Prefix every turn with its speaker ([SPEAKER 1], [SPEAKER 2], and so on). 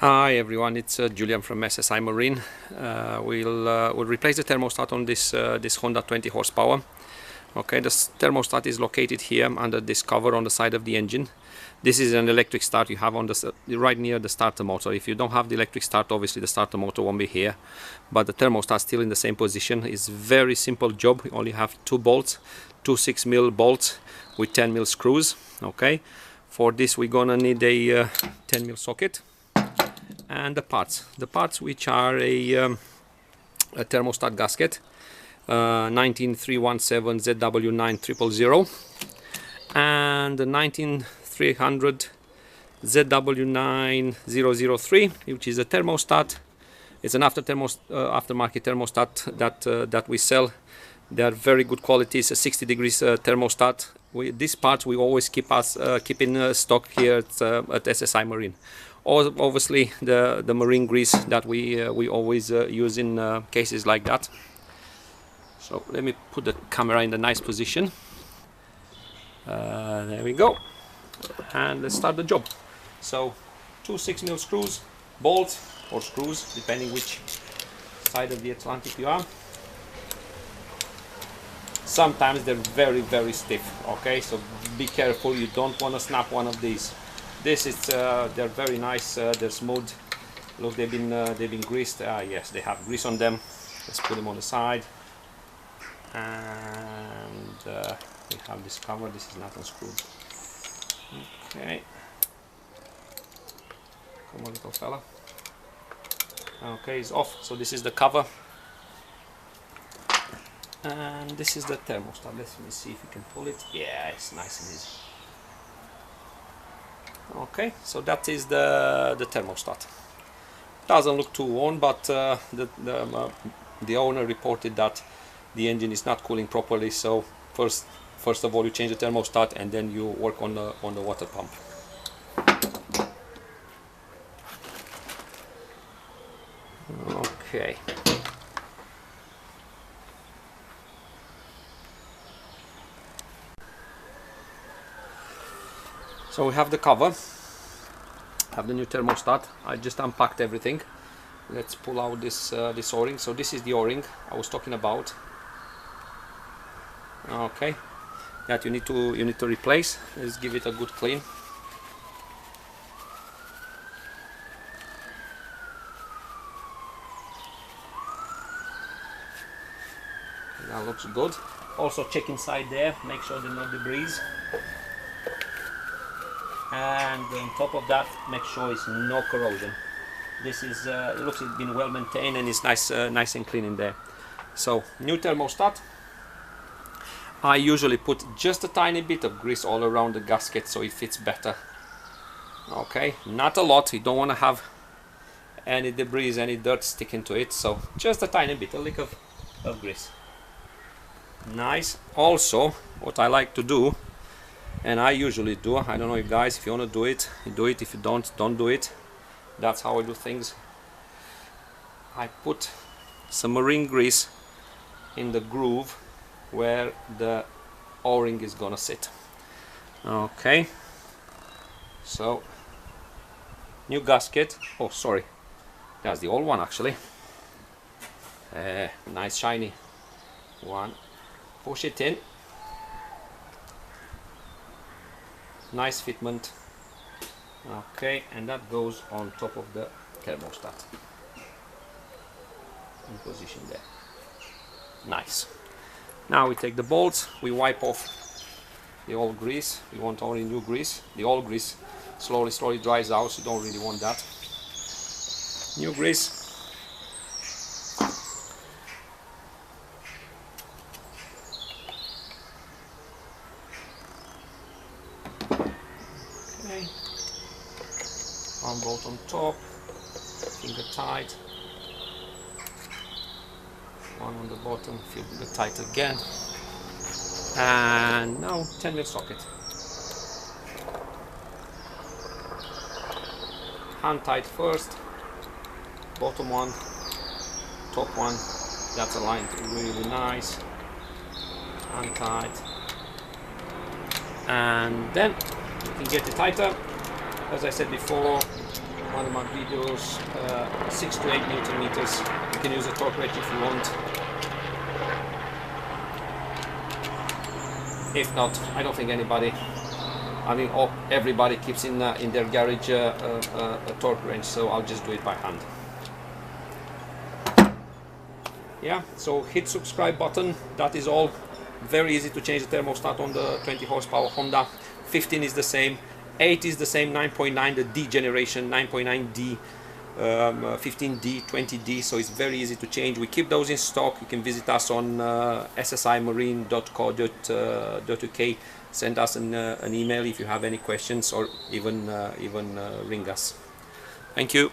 [SPEAKER 1] Hi everyone, it's Julian from SSI Marine. We'll replace the thermostat on this Honda 20 horsepower. Okay, the thermostat is located here under this cover on the side of the engine. This is an electric start you have on right near the starter motor. If you don't have the electric start, obviously the starter motor won't be here, but the thermostat still in the same position. It's very simple job. You only have two bolts, two 6mm bolts with 10mm screws. Okay, for this we're gonna need a 10mm socket and the parts which are a thermostat gasket, 19317 ZW9000 and the 19300 ZW9003, which is a thermostat. It's an aftermarket thermostat that we sell. They are very good quality. It's a 60 degrees thermostat. These parts we always keep in stock here at SSI Marine. Obviously the marine grease that we always use in cases like that. So let me put the camera in the nice position. There we go, and let's start the job. So two 6mm screws, bolts or screws depending which side of the Atlantic you are. Sometimes they're very stiff, okay, so be careful, you don't want to snap one of these. This is they're very nice, they're smooth. Look, they've been greased. Yes, they have grease on them. Let's put them on the side, and we have this cover. This is not unscrewed. Okay, come on, little fella. Okay, it's off. So this is the cover, and this is the thermostat. Let me see if you can pull it. Yeah, it's nice and easy. Okay, so that is the thermostat. Doesn't look too worn, but the owner reported that the engine is not cooling properly. So first of all, you change the thermostat, and then you work on the water pump. Okay. So we have the cover, have the new thermostat. I just unpacked everything. Let's pull out this O-ring. So this is the O-ring I was talking about. Okay, that you need to replace. Let's give it a good clean. That looks good. Also check inside there, make sure there's no debris. And on top of that, make sure it's no corrosion. This is it looks it's been well maintained and it's nice and clean in there. So new thermostat. I usually put just a tiny bit of grease all around the gasket so it fits better. Okay, not a lot. You don't want to have any debris, any dirt sticking to it. So just a tiny bit, a lick of grease. Nice. Also, what I like to do, and I usually do, I don't know if guys, if you want to do it, you do it. If you don't do it. That's how I do things. I put some marine grease in the groove where the O-ring is gonna sit. Okay, so new gasket. Oh, sorry, that's the old one actually. Nice shiny one. Push it in. Nice fitment. Okay, and that goes on top of the thermostat in position there. Nice. Now we take the bolts, we wipe off the old grease. We want only new grease. The old grease slowly dries out, so you don't really want that. New grease. Okay. One bolt on top, finger tight. One on the bottom, finger tight again. And now 10mm socket. Hand tight first, bottom one, top one. That's aligned really nice. Hand tight. And then you can get it tighter. As I said before, one of my videos, 6 to 8 Newton meters. You can use a torque wrench if you want. If not, I don't think anybody, I mean everybody keeps in their garage a torque wrench, so I'll just do it by hand. Yeah, so hit subscribe button, that is all. Very easy to change the thermostat on the 20 horsepower Honda. 15 is the same, 8 is the same, 9.9 the D generation, 9.9D, 15D, 20D, so it's very easy to change. We keep those in stock. You can visit us on ssimarine.co.uk, send us an email if you have any questions, or even ring us. Thank you.